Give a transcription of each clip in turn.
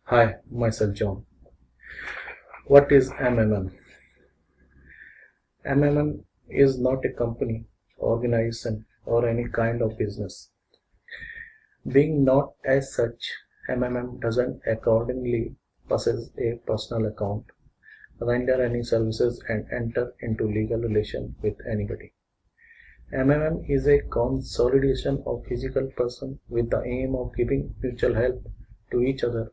Hi, myself John. What is MMM? MMM is not a company, organization, or any kind of business. Being not as such, MMM doesn't accordingly possess a personal account, render any services, and enter into legal relation with anybody. MMM is a consolidation of physical person with the aim of giving mutual help to each other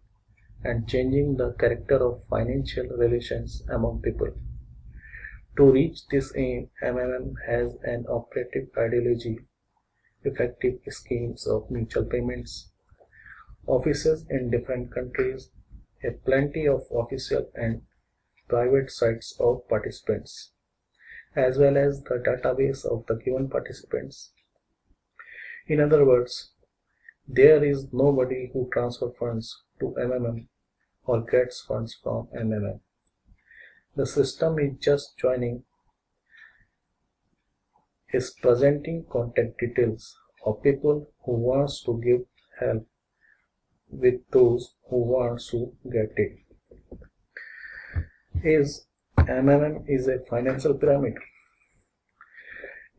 and changing the character of financial relations among people. To reach this aim, MMM has an operative ideology, effective schemes of mutual payments, offices in different countries, a plenty of official and private sites of participants, as well as the database of the given participants. In other words, there is nobody who transfers funds to MMM or gets funds from MMM. The system is just joining is presenting contact details of people who wants to give help with those who wants to get it. Is MMM is a financial pyramid.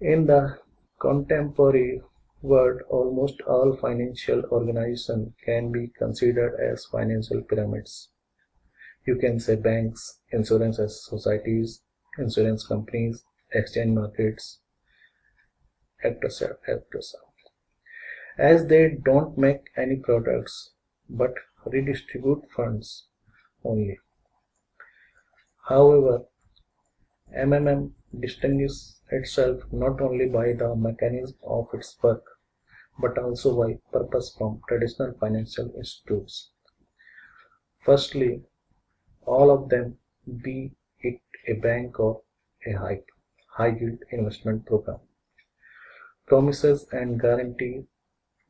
In the contemporary world, almost all financial organizations can be considered as financial pyramids. You can say banks, insurance societies, insurance companies, exchange markets, etc. etc. As they don't make any products but redistribute funds only. However, MMM distinguishes itself not only by the mechanism of its work but also by purpose from traditional financial institutes. Firstly, all of them, be it a bank or a high yield investment program, promises and guarantee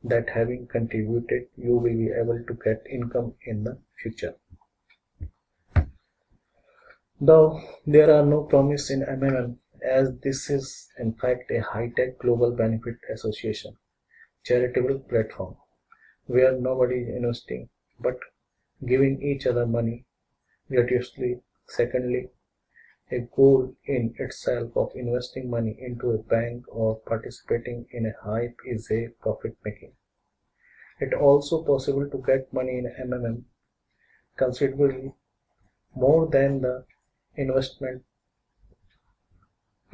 that having contributed you will be able to get income in the future. Though there are no promises in MMM, as this is in fact a high-tech global benefit association, charitable platform, where nobody is investing but giving each other money gratuitously. Secondly, a goal in itself of investing money into a bank or participating in a hype is a profit making. It also possible to get money in MMM considerably more than the investment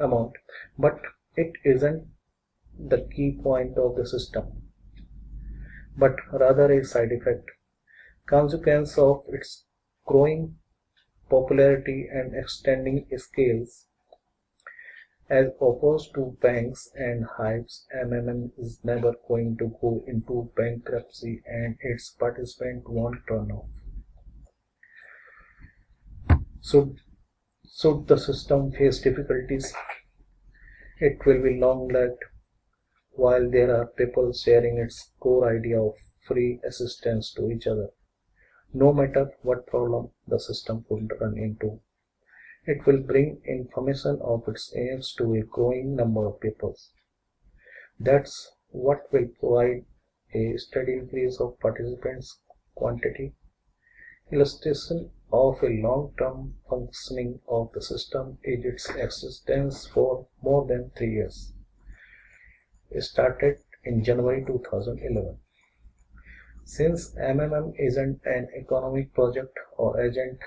amount, but it isn't the key point of the system, but rather a side effect, consequence of its growing popularity and extending scales. As opposed to banks and hives, MMM is never going to go into bankruptcy and its participants won't turn off. Should, should the system face difficulties, it will be long-lived while there are people sharing its core idea of free assistance to each other. No matter what problem the system could run into, it will bring information of its aims to a growing number of people. That's what will provide a steady increase of participants quantity. Illustration of a long-term functioning of the system is its existence for more than 3 years. It started in January 2011. Since MMM isn't an economic project or agent,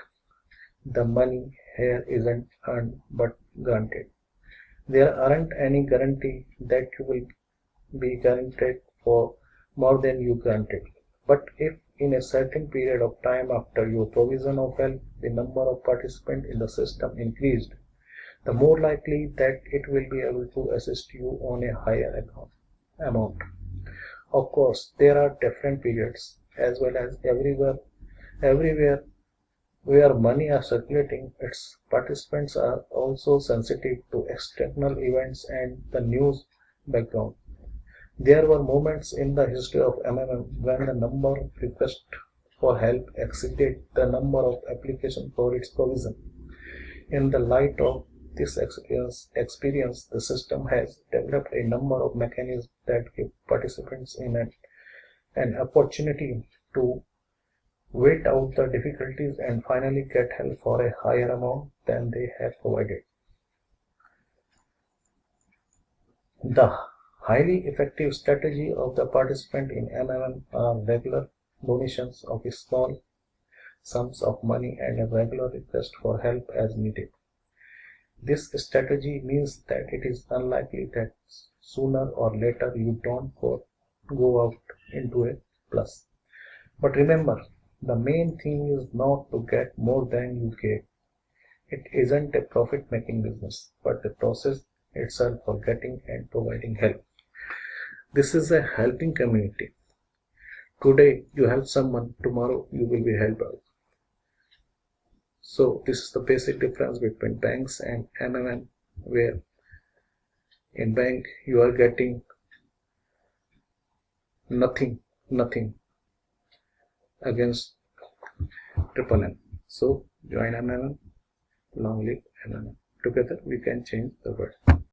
the money here isn't earned but granted. There aren't any guarantee that you will be guaranteed for more than you granted. But if in a certain period of time after your provision of help, the number of participants in the system increased, the more likely that it will be able to assist you on a higher amount. Of course, there are different periods as well as everywhere where money are circulating, its participants are also sensitive to external events and the news background. There were moments in the history of MMM when the number of requests for help exceeded the number of applications for its provision. In the light of this experience, the system has developed a number of mechanisms that give participants in an opportunity to wait out the difficulties, and finally get help for a higher amount than they have provided. The highly effective strategy of the participant in MMM are regular donations of small sums of money and a regular request for help as needed. This strategy means that it is unlikely that sooner or later you don't go out into a plus. But remember, the main thing is not to get more than you gave. It isn't a profit-making business, but the process itself for getting and providing help. This is a helping community. Today you help someone, tomorrow you will be helped out. So this is the basic difference between banks and MMM, where in bank you are getting nothing against triple M. So join MMM, long live MMM. Together we can change the world.